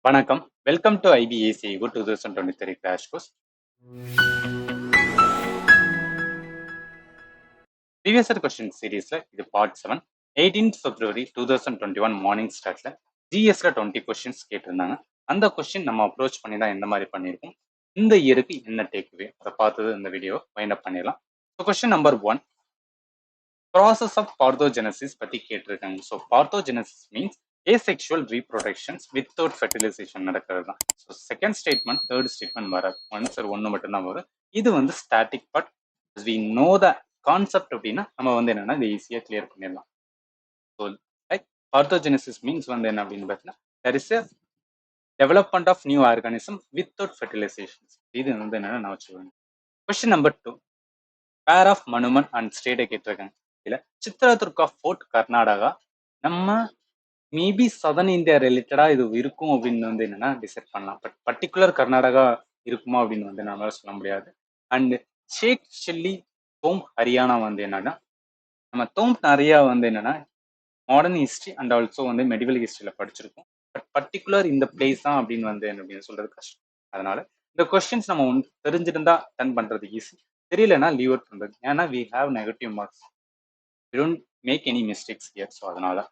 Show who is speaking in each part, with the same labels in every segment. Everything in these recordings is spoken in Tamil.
Speaker 1: வணக்கம். Welcome to IBACA 2023 crash course. Previous year question சீரீஸ்ல இது பார்ட் 7. 18th February 2021 மார்னிங் ஸ்டார்ட்ல ஜிஎஸ்ல 20 கொஸ்டின்ஸ் கேட்டிருந்தாங்க. அந்த கொஸ்டின் நம்ம அப்ரோச் பண்ணி தான் எந்த மாதிரி பண்ணியிருக்கோம், இந்த இயருக்கு என்ன டேக்அவே அதை பார்த்தது இந்த வீடியோ வைண்ட் அப் பண்ணிடலாம். So question number 1, process of parthenogenesis பத்தி கேட்டிருக்காங்க. So parthenogenesis means asexual reproductions without fertilization நடக்கிறது தான். So second statement third statement வராது, ஆன்சர் ஒன்று மட்டும்தான் வரும். இது வந்து static part. We know the concept அப்படின்னா நம்ம வந்து என்னன்னா இதை ஈஸியாக கிளியர் பண்ணிடலாம். ஸோ லைக் பார்த்தோஜெனசிஸ் மீன்ஸ் வந்து என்ன அப்படின்னு பார்த்தீங்கன்னா there is a development of new organism without fertilizations. இது வந்து என்னன்னா நான் வச்சுருவேன். Question number 2, pair of மனுமன் and ஸ்டேட்டை கேட்டிருக்காங்க. இல்லை சித்ரதுர்கா ஃபோர்ட் கர்நாடகா நம்ம மேபி சதன் இந்தியா ரிலேட்டடா இது இருக்கும் அப்படின்னு வந்து என்னன்னா டிசைட் பண்ணலாம். பட் பர்டிகுலர் கர்நாடகா இருக்குமா அப்படின்னு வந்து நம்மளால சொல்ல முடியாது. அண்ட் ஷேக் ஷில்லி தோம் ஹரியானா வந்து என்னன்னா நம்ம தோம் நிறையா வந்து என்னன்னா மாடர்ன் ஹிஸ்ட்ரி அண்ட் ஆல்சோ வந்து மெடிவல் ஹிஸ்ட்ரியில படிச்சிருக்கோம். பட் பர்டிகுலர் இந்த பிளேஸ் தான் அப்படின்னு வந்து என்ன அப்படின்னு சொல்றது கஷ்டம். அதனால இந்த கொஸ்டின்ஸ் நம்ம தெரிஞ்சிருந்தா டன் பண்றது ஈஸி, தெரியலன்னா லீவ் அவுட் பண்றது. ஏன்னா we have negative marks, we don't make any mistakes here. So அதனால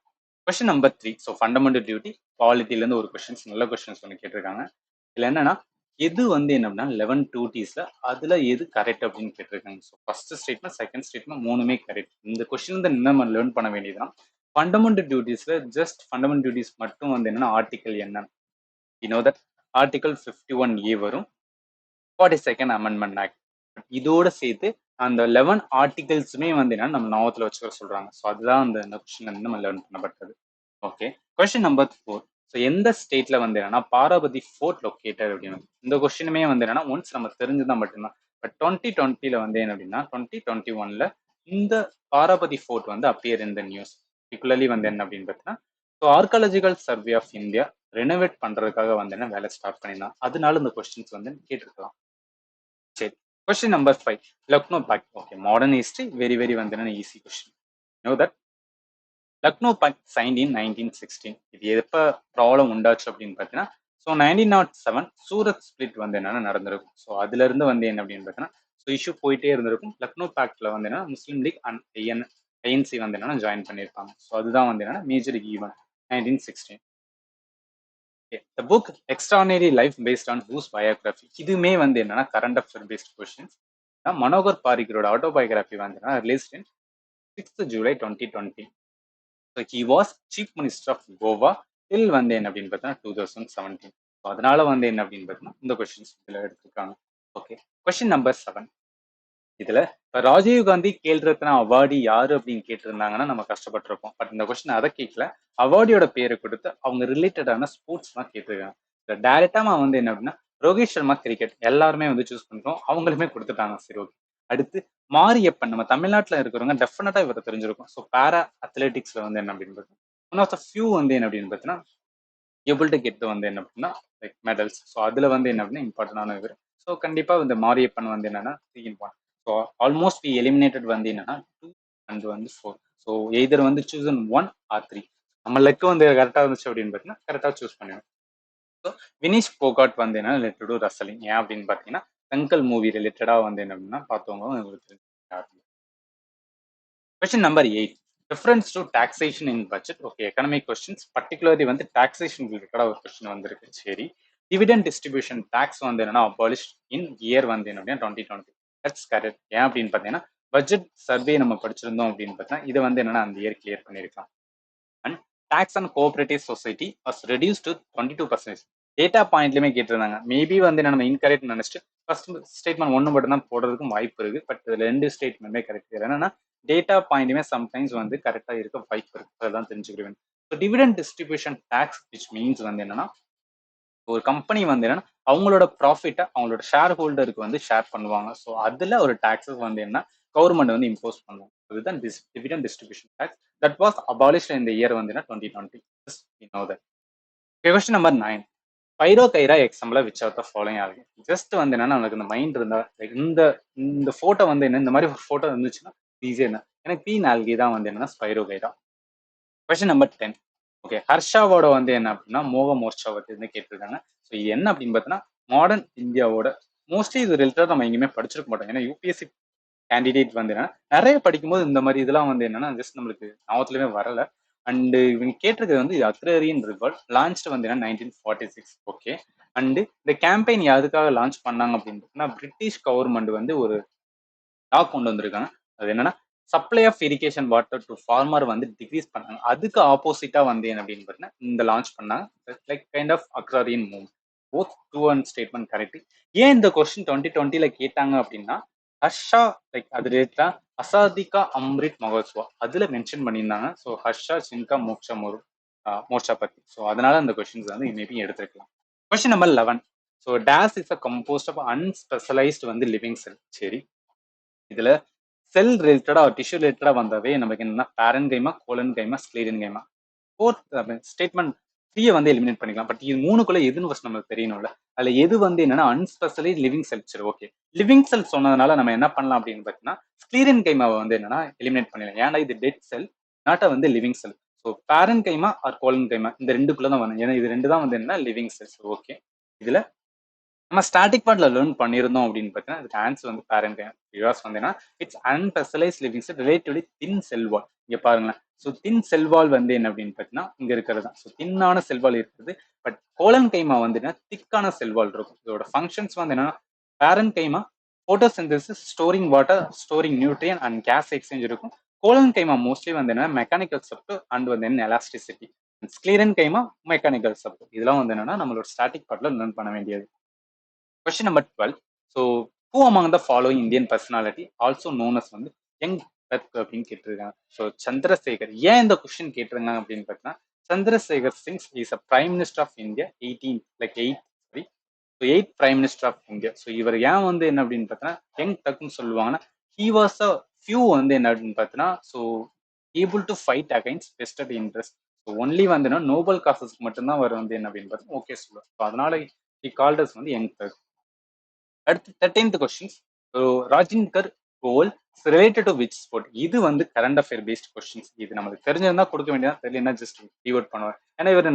Speaker 1: question number 3, so fundamental duty பாலிட்டிலேருந்து ஒரு கொஸ்டின்ஸ், நல்ல கொஸ்டின்ஸ் ஒன்று கேட்டிருக்காங்க. இதில் என்னன்னா எது வந்து என்ன அப்படின்னா 11 டியூட்டிஸ்ல அதுல எது கரெக்ட் அப்படின்னு கேட்டிருக்காங்க. So first statement second statement மூணுமே கரெக்ட். இந்த கொஸ்டின் வந்து நம்ம லேர்ன் பண்ண வேண்டியதுதான். ஃபண்டமெண்டல் டியூட்டிஸ்ல ஜஸ்ட் ஃபண்டமெண்டல் டியூட்டிஸ் மட்டும் வந்து என்னன்னா ஆர்டிகல் என்ன, you know that article 51A வரும், 42nd அமெண்ட்மெண்ட் ஆக்ட். இதோட சேர்த்து அந்த 11 ஆர்டிகல்ஸுமே வந்து என்னன்னா நம்ம நாவத்தில் வச்சுக்க சொல்றாங்க. ஸோ அதுதான் அந்த கொஸ்டின் வந்து நம்ம லேர்ன் பண்ணப்பட்டது. ஓகே, கொஸ்டின் நம்பர் 4, ஸோ எந்த ஸ்டேட்ல வந்து என்னன்னா பாராபதி ஃபோர்ட் லொக்கேட்டட் அப்படின்னு. இந்த கொஸ்டினுமே வந்து என்னன்னா ஒன்ஸ் நம்ம தெரிஞ்சுதான் மட்டும்தான். பட் 2020ல வந்து என்ன அப்படின்னா 2021ல இந்த பாராபதி ஃபோர்ட் வந்து appear in the news. Particularly வந்து என்ன அப்படின்னு பார்த்தீங்கன்னா so archaeological survey of India renovate பண்றதுக்காக வந்து என்ன வேலை ஸ்டார்ட் பண்ணிடலாம். அதனால இந்த கொஸ்டின்ஸ் வந்து கேட்டிருக்கலாம். சரி, question number 5, Lucknow pact. Okay, modern history very வந்து என்ன easy question. No that Lucknow pact signed in 1916. இது எப்போ ப்ராப்ளம் உண்டாச்சு அப்படின்னு பார்த்தீங்கன்னா ஸோ 1907 சூரத் ஸ்பிளிட் வந்து என்னன்னா நடந்திருக்கும். ஸோ அதுல இருந்து வந்து என்ன அப்படின்னு பார்த்தீங்கன்னா ஸோ இஷ்யூ போயிட்டே இருந்திருக்கும். லக்னோ பேக்ட்ல வந்து என்னன்னா முஸ்லீம் லீக் அண்ட் ஐஎன்சி வந்து என்னன்னா ஜாயின் பண்ணியிருப்பாங்க. ஸோ அதுதான் வந்து என்னன்னா major event 1916. The book extraordinary life based on whose biography. இதுவுமே வந்து என்னன்னா current affair based questions. Manohar பாரிக்கரோட ஆட்டோபயோகிராஃபி வந்து released in 6th July 2020. So he was chief minister of Goa till வந்து என்ன அப்படின்னு பார்த்தீங்கன்னா 2017. ஸோ அதனால வந்து என்ன அப்படின்னு பார்த்தீங்கன்னா இந்த கொஸ்டின்ஸ் இதில் எடுத்திருக்காங்க. ஓகே, கொஸ்டின் நம்பர் 7, இதுல இப்போ ராஜீவ் காந்தி கேல் ரத்னா அவார்டு யாரு அப்படின்னு கேட்டிருந்தாங்கன்னா நம்ம கஷ்டப்பட்டிருப்போம். பட் இந்த கொஸ்டின் அதை கேட்கல, அவார்டியோட பேரை கொடுத்து அவங்க ரிலேட்டடான ஸ்போர்ட்ஸ் தான் கேட்டிருக்காங்க. இதில் டைரக்டா வந்து என்ன அப்படின்னா ரோஹித் சர்மா கிரிக்கெட் எல்லாருமே வந்து சூஸ் பண்ணிட்டோம், அவங்களுமே கொடுத்துட்டாங்க. சரி, ஓகே. அடுத்து மாரியப்பன், நம்ம தமிழ்நாட்டில் இருக்கிறவங்க டெஃபினட்டா இவரை தெரிஞ்சிருக்கும். ஸோ பேரா அத்லெட்டிக்ஸ்ல வந்து என்ன அப்படின்னு பார்த்தீங்கன்னா ஒன் ஆஃப் த ஃபியூ வந்து என்ன அப்படின்னு பார்த்தீங்கன்னா ஏபிள் டு கெட் வந்து என்ன அப்படின்னா லைக் மெடல்ஸ். ஸோ அதுல வந்து என்ன அப்படின்னா இம்பார்ட்டன்டான இவர். ஸோ கண்டிப்பா இந்த மாரியப்பன் வந்து என்னன்னா 3 in 1. So almost we eliminated வந்து என்னன்னா 2 and வந்து 4. ஸோ எய்தர் வந்து சூஸ் 1 or 3. நம்ம லெக்கு வந்து கரெக்டாக இருந்துச்சு அப்படின்னு பார்த்தீங்கன்னா கரெக்டாக சூஸ் பண்ணுவேன். ஸோ வினிஷ் போகாட் வந்து என்ன ரிலேட்டட் டு ரசலிங். ஏன் அப்படின்னு பார்த்தீங்கன்னா தங்கல் மூவி ரிலேட்டடா வந்து என்ன அப்படின்னா பார்த்தவங்க உங்களுக்கு. Question number 8, reference to taxation in budget. Okay, economic questions particularly வந்து டாக்ஸேஷன் ரிலேட்டடா ஒரு கொஸ்டின் வந்திருக்கு. சரி, டிவிடெண்ட் டிஸ்ட்ரிபியூஷன் டாக்ஸ் வந்து என்னன்னா அபாலிஷ் இன் இயர் வந்து என்ன 2020. That's correct. ஏன் அப்படின்னு பார்த்தீங்கன்னா பட்ஜெட் சர்வே நம்ம படிச்சிருந்தோம் அப்படின்னு பார்த்தீங்கன்னா இதை வந்து என்னன்னா அந்த இயர் கிளியர் பண்ணியிருக்கலாம். And tax and cooperative society was reduce to 22%. Data பாயிண்ட்லயுமே கேட்டிருந்தாங்க. மேபி வந்து நம்ம இன்கரெக்ட் நினைச்சிட்டு ஃபர்ஸ்ட் ஸ்டேட்மெண்ட் ஒன்று மட்டும் தான் போடுறதுக்கும் வாய்ப்பு இருக்கு. பட் இதுல 2 ஸ்டேட்மெண்ட்டுமே கரெக்ட். என்னன்னா டேட்டா பாயிண்ட்டுமே சம்டைம்ஸ் வந்து கரெக்டா இருக்க வாய்ப்பு இருக்கு. அதெல்லாம் தெரிஞ்சுக்கிறேன். So dividend distribution tax which means வந்து என்னன்னா ஒரு கம்பெனி வந்து என்னன்னா அவங்களோட ப்ராஃபிட்டை அவங்களோட ஷேர் ஹோல்டருக்கு வந்து ஷேர் பண்ணுவாங்க. ஸோ அதுல ஒரு டாக்ஸஸ் வந்து என்ன கவர்மெண்ட் வந்து இம்போஸ் பண்ணுவாங்க. இதுதான் dividend distribution tax that was abolished இந்த இயர் வந்து 2020. கொஸ்டின் நம்பர் 9, பைரோ கைரா example which of the following ஆகுது. ஜஸ்ட் வந்து என்னன்னா நமக்கு இந்த மைண்ட் இருந்தா இந்த இந்த போட்டோ வந்து என்ன இந்த மாதிரி ஒரு போட்டோ இருந்துச்சுன்னா ஈஸியா என்ன எனக்கு பீன் ஆல்கி தான் வந்து என்னன்னா Spiro Khaira. Question number 10, okay, ஹர்ஷாவோட வந்து என்ன அப்படின்னா மோக மோர்ச்சா வந்து கேட்டிருக்காங்க. ஸோ இது என்ன அப்படின்னு பார்த்தீங்கன்னா மாடர்ன் இந்தியாவோட மோஸ்ட்லி இது ரிலேட்டட் நம்ம எங்கேயுமே படிச்சிருக்க மாட்டோம். ஏன்னா யூபிஎஸ்சி கேண்டிடேட் வந்து என்னன்னா நிறைய படிக்கும்போது இந்த மாதிரி இதெல்லாம் வந்து என்னன்னா ஜஸ்ட் நம்மளுக்கு ஞாபகத்துலயுமே வரல. அண்ட் இவங்க கேட்டிருக்கிறது வந்து இது அக்ரேரியன் ரிவர்ட் லான்ச் வந்து என்ன 1946. ஓகே, அண்ட் இந்த கேம்பெயின் எதுக்காக லான்ச் பண்ணாங்க அப்படின்னு பார்த்தீங்கன்னா பிரிட்டிஷ் கவர்மெண்ட் வந்து ஒரு லா கொண்டு வந்திருக்காங்க. அது என்னன்னா supply of irrigation water to farmer வந்து டிக்ரீஸ் பண்ணாங்க. அதுக்கு ஆப்போசிட்டா வந்து என்ன அப்படின்னு பார்த்தீங்கன்னா இந்த லான்ச் பண்ணாங்க. Like kind of agrarian move. Both true and statement correct. ஏன் இந்த கொஸ்டின் 2020 கேட்டாங்க அப்படின்னா ஹர்ஷா லைக் அது ரிலேட்டடா அசாதிகா அம்ரித் மகோத்சவா அதுல மென்ஷன் பண்ணியிருந்தாங்க. ஸோ ஹர்ஷா சின்கா மோக்ஷா மோர்ச்சா பத்தி. ஸோ அதனால அந்த கொஸ்டின்ஸ் வந்து மேபி எடுத்துருக்கலாம். Question number 11. So this is a composed of unspecialized வந்து லிவிங் செல். சரி, இதுல செல் ரிலேட்டடா டிஷ்யூ ரிலேட்டடா வந்தாவே நமக்கு என்னன்னா பேரன் கைமா கோலன் கைமா ஸ்க்ளீரன் கைமா ஃபோர்த் ஸ்டேட்மெண்ட் 3 வந்து எலிமினேட் பண்ணிக்கலாம். பட் இது மூணுக்குள்ள எதுன்னு ஃபர்ஸ்ட் நமக்கு தெரியணும்ல. அதுல எது வந்து என்னன்னா அன்ஸ்பெஷலி லிவிங் செல். சரி, ஓகே, லிவிங் செல் சொன்னதுனால நம்ம என்ன பண்ணலாம் அப்படின்னு பார்த்தீங்கன்னா ஸ்க்ளீரன் கைமாவை வந்து என்னன்னா எலிமினேட் பண்ணிடலாம். ஏன்னா இது டெட் செல், நாட்டா வந்து லிவிங் செல். ஸோ பேரன் கைமா ஆர் கோலன் கைமா இந்த ரெண்டுக்குள்ள தான் வரும். ஏன்னா இது ரெண்டு தான் வந்து என்ன லிவிங் செல்ஸ். ஓகே, இதுல நம்ம ஸ்டாட்டிக் பார்ட்ல லேர்ன் பண்ணியிருந்தோம் அப்படின்னு பார்த்தீங்கன்னா அதுக்கு ஆன்சர் வந்து பேரண்ட் யூஸ் வந்தீங்கன்னா இட்ஸ் அன்பெசலைஸ் லிவிங் செல் ரிலேட்டிவ்லி தின் செல் வால். இங்க பாருங்களேன். ஸோ தின் செல் வால் வந்து என்ன அப்படின்னு பார்த்தீங்கன்னா இங்க இருக்கிறது தான். ஸோ தின்னான செல் வால் இருக்குது. பட் கோலன் கைமா வந்து திக்கான செல் வால் இருக்கும். இதோட ஃபங்க்ஷன்ஸ் வந்து என்னன்னா parenchyma photosynthesis, storing water, storing nutrient and gas exchange இருக்கும். கோலன் கைமா மோஸ்ட்லி வந்து என்ன மெக்கானிக்கல் சப்ட் அண்ட் வந்து என்ன elasticity. Sclerenchyma mechanical support. இதெல்லாம் வந்து என்னன்னா நம்மளோட ஸ்டாட்டிக் பார்ட்ல லேர்ன் பண்ண வேண்டியது. Question number 12. So, who among the following Indian personality also known as வந்து யங் டக் அப்படின்னு கேட்டிருக்காங்க. ஸோ சந்திரசேகர் ஏன் இந்த கொஸ்டின் கேட்டிருக்காங்க அப்படின்னு பார்த்தீங்கன்னா Chandrashekhar Singh's is a prime minister of India 18 like 8 sorry so 8th prime minister of India. So இவர் ஏன் வந்து என்ன அப்படின்னு பார்த்தீங்கன்னா யங் டக்னு சொல்லுவாங்கன்னா ஹி வாஸ் அ ஃபியூ வந்து என்ன அப்படின்னு பார்த்தீங்கன்னா so able to fight against vested interest. So only வந்து என்ன நோபல் காசஸ்க்கு மட்டும்தான் அவர் வந்து என்ன அப்படின்னு பார்த்தீங்கன்னா ஓகே சொல்லுவார். ஸோ அதனால ஹி கால்டஸ் வந்து யங் டக். அடுத்து 13th questions. Rajinder Goel related to which sport. இது வந்து கரண்ட் அஃபேர் பேஸ்ட் கொஸ்டின்ஸ். இது நமக்கு தெரிஞ்சிருந்தா கொடுக்க வேண்டியதா தெரியல ஜஸ்ட் கீவர்ட் பண்ணுவார். ஏன்னா இவர்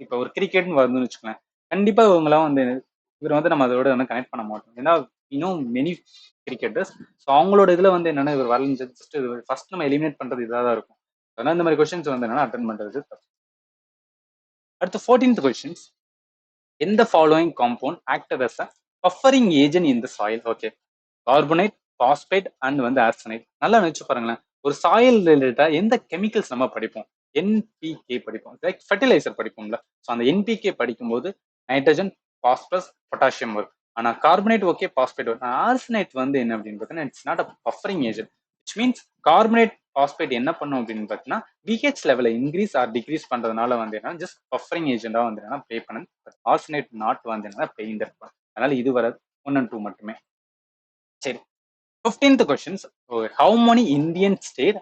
Speaker 1: இப்போ ஒரு கிரிக்கெட்னு வருதுன்னு வச்சுக்கோங்களேன், கண்டிப்பா இவங்களாம் வந்து இவர் வந்து நம்ம அதோட வந்து கனெக்ட் பண்ண மாட்டோம். ஏன்னா இன்னும் மெனி கிரிக்கெட்டர்ஸ். ஸோ அவங்களோட இதுல வந்து என்னன்னா இவர் வரலன்னு ஜஸ்ட் ஃபர்ஸ்ட் நம்ம எலிமினேட் பண்றது இதாக தான் இருக்கும். அதனால இந்த மாதிரி கொஸ்டின்ஸ் வந்து என்னன்னா அட்டன் பண்றது தப்பு. அடுத்து 14th கொஸ்டின்ஸ். எந்த following compound acted as a buffering agent in the soil. Okay, carbonate, phosphate and வந்து ஆர்சனைட். நல்லா நினைச்சு பாருங்களேன். ஒரு சாயில் ரிலேட்டடா எந்த கெமிக்கல்ஸ் நம்ம படிப்போம்? என்பிகே படிப்போம். லைக் ஃபர்டிலைசர் படிப்போம்ல. ஸோ அந்த என்பிகே படிக்கும்போது நைட்ரஜன், பாஸ்பரஸ், பொட்டாசியம் வரும். ஆனா கார்பனேட் ஓகே, பாஸ்பேட் வரும். ஆர்சனைட் வந்து என்ன அப்படின்னு பார்த்தீங்கன்னா it's not a buffering agent. Which means carbonate, phosphate என்ன பண்ணும் அப்படின்னு பார்த்தீங்கன்னா பிஹெச் லெவலை இன்க்ரீஸ் ஆர் டிக்ரீஸ் பண்றதுனால வந்து என்ன ஜஸ்ட் பஃபரிங் ஏஜென்டா வந்து என்ன ப்ளே பண்ணுது. ஆர்சனைட் நாட் வந்து என்ன பிளேயிங் தட். அதனால இது வராது. 1 and 2 மட்டுமே. சரி, 15th questions. How many Indian state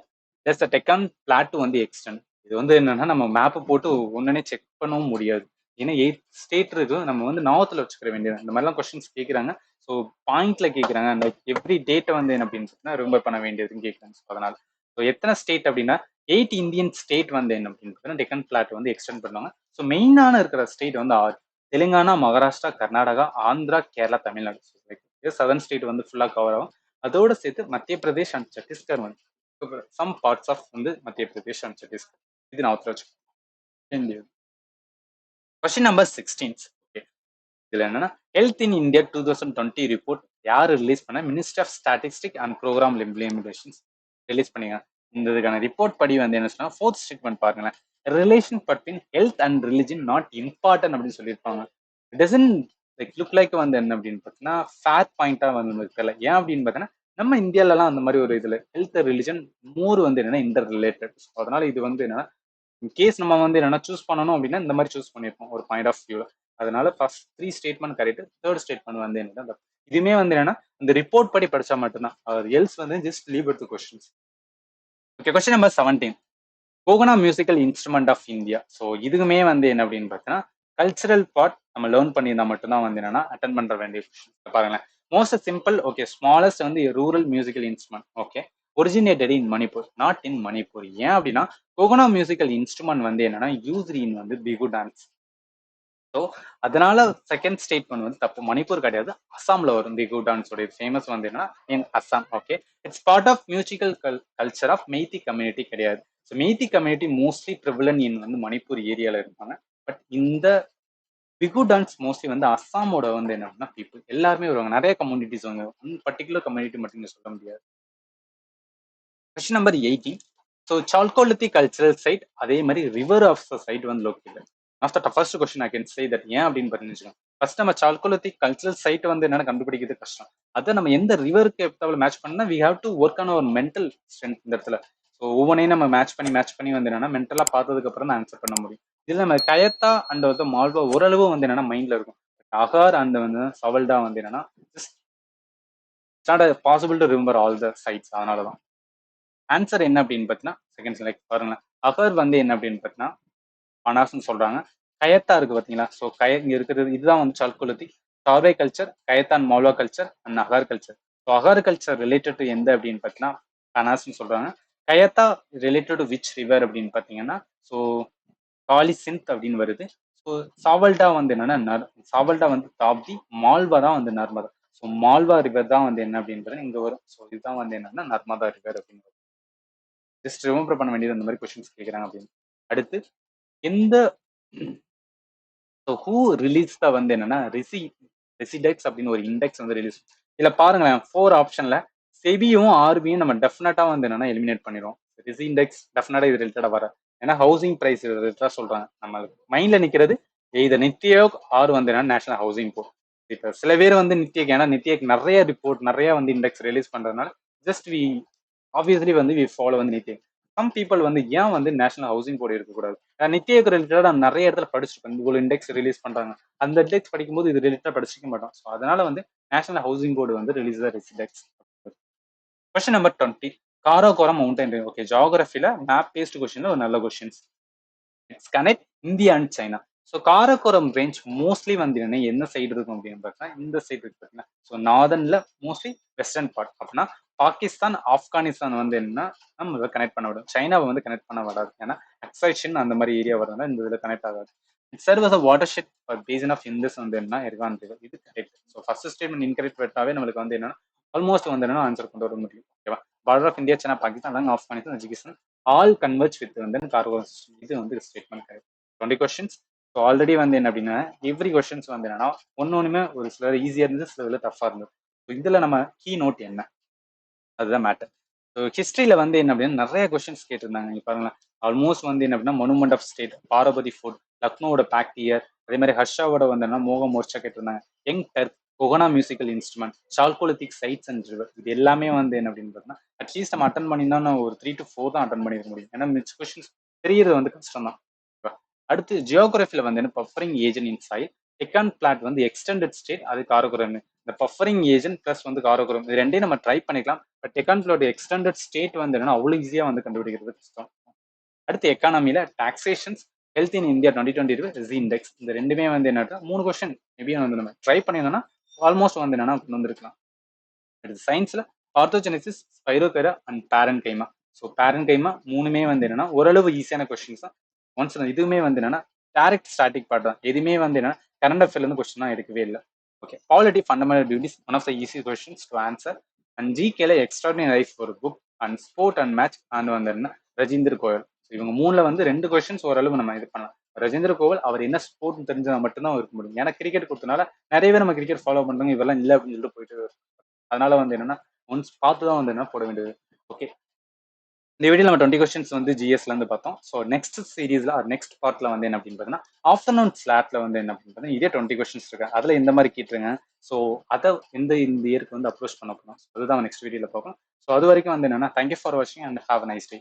Speaker 1: does the Deccan plateau வந்து எக்ஸ்டெண்ட். இது வந்து என்னன்னா நம்ம மேப் போட்டு ஒன்னே செக் பண்ணவும் முடியாது. ஏன்னா 8 ஸ்டேட் இருக்கு. நம்ம வந்து நாவத்துல வச்சுக்கிற வேண்டியது. இந்த மாதிரிலாம் கொஸ்டின்ஸ் கேட்குறாங்க. ஸோ பாயிண்ட்ல கேட்குறாங்க. அந்த எவ்ரி டேட்டை வந்து என்ன அப்படின்னு சொன்னா ரொம்ப பண்ண வேண்டியதுன்னு கேட்குறாங்க. ஸோ அதனால ஸோ எத்தனை ஸ்டேட் அப்படின்னா 8 இந்தியன் ஸ்டேட் வந்து என்ன அப்படின்னு பார்த்தீங்கன்னா டெக்கன் பிளாட் வந்து எக்ஸ்டெண்ட் பண்ணுவாங்க. ஸோ மெயினான இருக்கிற ஸ்டேட் வந்து 6. தெலுங்கானா, மகாராஷ்டிரா, கர்நாடகா, ஆந்திரா, கேரளா, தமிழ்நாடு. சதர்ன் ஸ்டேட் வந்து ஃபுல்லா கவர் ஆகும். அதோட சேர்த்து மத்திய பிரதேஷ் அண்ட் சத்தீஸ்கர் வந்து சம் பார்ட்ஸ் ஆஃப் வந்து மத்திய பிரதேஷ் அண்ட் சத்தீஸ்கர். இது நான் வச்சுக்கோங்க. Question number 16. ஓகே, இதுல என்னன்னா ஹெல்த் இன் இந்தியா 2020 ரிப்போர்ட் யார் ரிலீஸ் பண்ண? Minister of statistic and programme implementations release பண்ணீங்க. இந்த இதுக்கான ரிப்போர்ட் படி வந்து என்ன சொன்னா 4th ஸ்டேட்மெண்ட் பாருங்களேன். Relation between health and religion not important அப்படின்னு சொல்லியிருப்பாங்க. It doesn't like look like வந்து என்ன அப்படின்னு பார்த்தீங்கன்னா ஃபேர் பாயிண்டா வந்து இருக்கல. ஏன் அப்படின்னு பார்த்தீங்கன்னா நம்ம இந்தியாலலாம் அந்த மாதிரி ஒரு இதுல ஹெல்த் ரிலிஜன் மோர் வந்து என்னன்னா இன்டர் ரிலேட்டட். அதனால இது வந்து என்னன்னா கேஸ் நம்ம வந்து என்னன்னா சூஸ் பண்ணணும் அப்படின்னா இந்த மாதிரி சூஸ் பண்ணியிருப்போம் ஒரு பாயிண்ட் ஆஃப் வியூல. அதனால first 3 statement correct. 3rd statement வந்து என்னன்னா இதுவுமே வந்து என்னன்னா இந்த ரிப்போர்ட் படி படிச்சா மட்டும்தான். எல்ஸ் வந்து ஜஸ்ட் லீவ் எடுத்து questions. Okay, question number 17. Gogona musical instrument of India. So இதுக்குமே வந்து என்ன அப்படின்னு பார்த்தீங்கன்னா கல்ச்சரல் பார்ட் நம்ம லேர்ன் பண்ணியிருந்தா மட்டும்தான் வந்து என்னன்னா அட்டன் பண்ற வேண்டிய கொஸ்டின். பாருங்களேன், மோஸ்ட் சிம்பிள். ஓகே, ஸ்மாலஸ்ட் வந்து rural musical instrument. Okay, originated in Manipur, not in Manipur. ஏன் அப்படின்னா கொகனா மியூசிக்கல் இன்ஸ்ட்ருமெண்ட் வந்து என்னன்னா யூஸ்ட் இன் வந்து பிகு டான்ஸ். ஸோ அதனால செகண்ட் ஸ்டேட்மெண்ட் வந்து தப்பு. மணிப்பூர் கிடையாது, அஸ்ஸாம்ல வரும் பிகு டான்ஸ் உடைய ஃபேமஸ் வந்து என்னன்னா in Assam. Okay, it's part of musical culture of Meitei community கிடையாது. So Meitei community mostly prevalent in வந்து மணிப்பூர் ஏரியால இருப்பாங்க. பட் இந்த பிகு டான்ஸ் மோஸ்ட்லி வந்து அஸ்ஸாமோட வந்து என்ன பீப்புள் எல்லாருமே வருவாங்க. நிறைய கம்யூனிட்டிஸ் வாங்க, பர்டிகுலர் கம்யூனிட்டி மட்டும் சொல்ல முடியாது. Question number 18. So chalcolithic cultural site அதே மாதிரி ரிவர் ஆஃப் த சைட் வந்து located. After the first question I can say that ஏன் அப்படின்னு பார்த்தீங்கன்னா ஃபர்ஸ்ட் நம்ம சால்கோலித்தி கல்ச்சரல் சைட் வந்து என்னென்ன கண்டுபிடிக்கிறது கஷ்டம். அதை நம்ம எந்த ரிவருக்கு எவ்வளவு மேட்ச் பண்ணா we have to work on our mental strength இந்த இடத்துல. ஸோ ஒவ்வொன்றையும் நம்ம மேட்ச் பண்ணி வந்து என்னன்னா மென்டலா பார்த்ததுக்கு அப்புறம் தான் ஆன்சர் பண்ண முடியும். இதுல நம்ம கயத்தா அண்ட் வந்து மால்வா ஓரளவு வந்து என்னன்னா மைண்ட்ல இருக்கும். அகார் அந்த வந்து சவல்டா வந்து என்னன்னா it's not possible to remember all the sides. அதனாலதான் ஆன்சர் என்ன அப்படின்னு பார்த்தீங்கன்னா செகண்ட் செலக்ட் பாருங்களேன். அகர் வந்து என்ன அப்படின்னு பார்த்தீங்கன்னா அனாஸ்ன்னு சொல்றாங்க. கயத்தா இருக்கு பார்த்தீங்களா? ஸோ இங்க இருக்கிறது இதுதான் வந்து சால்குலத்தி சார்வே culture, Kayatha Malwa culture and Ahar culture. So Ahar culture related to எந்த அப்படின்னு பார்த்தீங்கன்னா அனாஸ்ன்னு சொல்றாங்க. Kayatha related to which river அப்படின்னு பார்த்தீங்கன்னா ஸோ காலி சிந்த் அப்படின்னு வருது. ஸோ சாவல்டா வந்து என்னன்னா சாவல்டா வந்து தாப்தி, மால்வா தான் வந்து நர்மதா. ஸோ மால்வா ரிவர் தான் வந்து என்ன அப்படின்றது இங்க வரும். ஸோ இதுதான் வந்து என்னன்னா நர்மதா ரிவர் அப்படின்னு. ஜஸ்ட் ரிமெம்பர் பண்ண வேண்டியது அந்த மாதிரி கொஸ்டின்ஸ் கேட்குறாங்க அப்படின்னு. அடுத்து எந்த ஹூ ரிலீஸ் தான் வந்து என்னன்னா ரெசிடெக்ஸ் அப்படின்னு ஒரு இண்டெக்ஸ் வந்து ரிலீஸ். இதுல பாருங்களேன் 4 ஆப்ஷன்ல செபியும் ஆர்பியும் நம்ம டெஃபினட்டா வந்து என்னன்னா எலிமினேட் பண்ணிடுவோம். ரிசி இண்டெக்ஸ் டெஃபினட்டா இது ரிலேட்டடா வர. ஏன்னா ஹவுசிங் பிரைஸ் ரிலேட்டடா சொல்றாங்க. நம்ம மைண்ட்ல நிக்கிறது இது நித்தியோ ஆர் வந்து என்னன்னா நேஷனல் ஹவுசிங் போர்ட். இப்போ சில பேர் வந்து நித்தியக்கு ஏன்னா நித்தியக்கு நிறைய ரிப்போர்ட் நிறைய வந்து இண்டெக்ஸ் ரிலீஸ் பண்றதுனால ஜஸ்ட் வி ஆப்வியஸ்லி வந்து வி ஃபாலோ வந்து நித்தியம். சம் பீப்புள் வந்து ஏன் வந்து நேஷனல் ஹவுசிங் போர்டு இருக்கக்கூடாது. நித்தியக்கு ரிலேட்டடா நிறைய இடத்துல படிச்சிருக்கேன். இவ்வளவு இண்டெக்ஸ் ரிலீஸ் பண்றாங்க, அந்த இண்டெக்ஸ் படிக்கும்போது இது ரிலேட்டடா படிச்சிக்க மாட்டோம். ஸோ அதனால வந்து நேஷனல் ஹவுசிங் போர்டு வந்து release the Residex. Question number 20. Karakoram mountain. Okay, ஜியோகிராஃபில மேப் பேஸ்ட் கொஸ்டின்ல ஒரு நல்ல questions. It's connect India and China. So Karakoram range mostly வந்து என்ன சைடு இருக்கும் அப்படின்னு பார்த்தா இந்த சைடு இருக்கு பார்த்தீங்கன்னா. ஸோ நார்தன்ல மோஸ்ட்லி வெஸ்டர்ன் பார்ட் அப்படின்னா பாகிஸ்தான் ஆப்கானிஸ்தான் வந்து என்னன்னா நம்ம இதை கனெக்ட் பண்ண விடும். சைனாவை வந்து கனெக்ட் பண்ண வராது. ஏன்னா அக்சைஷன் அந்த மாதிரி ஏரியா வரதுனால இந்த இதில் கனெக்ட் ஆகாது. Serve watershed basin of Indus வந்து என்ன இர்கான் ரிவர். இது correct. So first statement incorrect விட்டாவே நம்மளுக்கு வந்து என்னன்னா ஆல்மோஸ்ட் வந்து என்னன்னா ஆன்சர் கொண்டு வர முடியும். ஓகேவா? Border of India, China, Pakistan, Afghanistan, Tajikistan all converge with வந்து கார்கோ. இது வந்து statement correct. 20 questions. So already வந்து என்ன அப்படின்னா எவ்ரி கொஸ்டின்ஸ் வந்து என்னன்னா ஒன்னொன்னுமே ஒரு சிலர் ஈஸியா இருந்தது, சில டஃபா இருந்தது. ஸோ இதுல நம்ம கீ நோட் என்ன அதுதான் மேட்டர். ஸோ ஹிஸ்ட்ரியில வந்து என்ன அப்படின்னா நிறைய கொஸ்டின்ஸ் கேட்டிருந்தாங்க. நீங்க பாருங்களேன், ஆல்மோஸ்ட் வந்து என்ன அப்படின்னா monument of state, Barabati fort, லக்னோவோட பேக்டியர், அதே மாதிரி ஹர்ஷாவோட வந்து என்ன மோக மோர்ச்சா கேட்டிருந்தாங்க. Young turk, Gogona musical instrument, chalcolithic sites and river. இது எல்லாமே வந்து என்ன அப்படின்னு பார்த்தீங்கன்னா அட்லீஸ்ட் நம்ம அட்டன் பண்ணியிருந்தா ஒரு 3 to 4 தான் அட்டன் பண்ணிருக்க முடியும். ஏன்னா மிச்ச கொஸ்டின்ஸ் தெரியறது வந்து கஷ்டம் தான். அடுத்து ஜியோகிராஃபில வந்து என்ன buffering agent in soil, Deccan plateau வந்து எக்ஸ்டெண்டட் ஸ்டேட், அது காரகுரம். இந்த பஃபரிங் ஏஜென்ட் பிளஸ் வந்து காரகுரம் இது ரெண்டையும் நம்ம ட்ரை பண்ணிக்கலாம். But Deccan plateau extended state வந்து என்னன்னா அவ்வளவு ஈஸியா வந்து கண்டுபிடிக்கிறது கஷ்டம். அடுத்து எக்கானமில டாக்ஸேஷன்ஸ், ஹெல்த் இன் இந்தியா 2022 ரிசி இண்டெக்ஸ். இந்த ரெண்டுமே வந்து என்ன 3 கொஸ்டின் மேபி வந்து நம்ம ட்ரை பண்ணியிருந்தோம்னா ஆல்மோஸ்ட் வந்து என்னன்னா கொண்டு வந்திருக்கலாம். அடுத்து சயின்ஸ்ல ஆர்த்தோஜெனிசிஸ், ஸ்பைரோகெரா அண்ட் பேரன் கைமா. ஸோ பேரன் கைமா மூணுமே வந்து என்னன்னா ஓரளவு ஈஸியான கொஸ்டின்ஸ் தான். ஒன்ஸ் இதுவுமே வந்து என்னன்னா டைரக்ட் ஸ்டாட்டிக் பார்ட் தான். எதுவுமே வந்து என்னன்னா கரண்ட் அஃபேர்ல இருந்து கொஸ்டின் தான் எடுக்கவே இல்லை. Okay, polity fundamental duties one of the easy questions to answer. And ஜிகேல எக்ஸ்ட்ராடினரி லைஃப் ஒரு book and sport and match and வந்து என்ன ரஜிந்தர் கோயல். இவங்க மூணுல வந்து 2 கொஸ்டின்ஸ் ஓரளவு நம்ம இது பண்ணலாம். ரஜேந்திர கோவல் அவர் என்ன ஸ்போர்ட் தெரிஞ்சா மட்டும்தான் இருக்க முடியும். ஏன்னா கிரிக்கெட் கொடுத்தனால நிறைய பேர் நம்ம கிரிக்கெட் ஃபாலோ பண்றாங்க, இவெல்லாம் இல்லை அப்படின்னு சொல்லிட்டு போயிட்டு. அதனால வந்து என்னன்னா ஒன்ஸ் பார்த்து தான் வந்து என்ன போட வேண்டியது. ஓகே, இந்த வீடியோ நம்ம 20 கொஸ்டின்ஸ் வந்து ஜிஎஸ்ல இருந்து பார்த்தோம். ஸோ நெக்ஸ்ட் சீரீஸ்ல நெக்ஸ்ட் பார்ட்ல வந்து என்ன அப்படின்னு பார்த்தீங்கன்னா ஆஃப்டர்நூன் ஸ்லாட்ல வந்து என்ன அப்படின்னு பார்த்தீங்கன்னா இதே 20 கொஸ்டின்ஸ் இருக்கு. அதுல எந்த மாதிரி கேட்டுருங்க. ஸோ அதை இந்த இயருக்கு வந்து அப்ரோச் பண்ண போறோம். அதுதான் நெக்ஸ்ட் வீடியோல பார்க்கணும். ஸோ அது வரைக்கும் வந்து என்னன்னா தேங்க்யூ ஃபார் வாட்சிங் and have a nice day.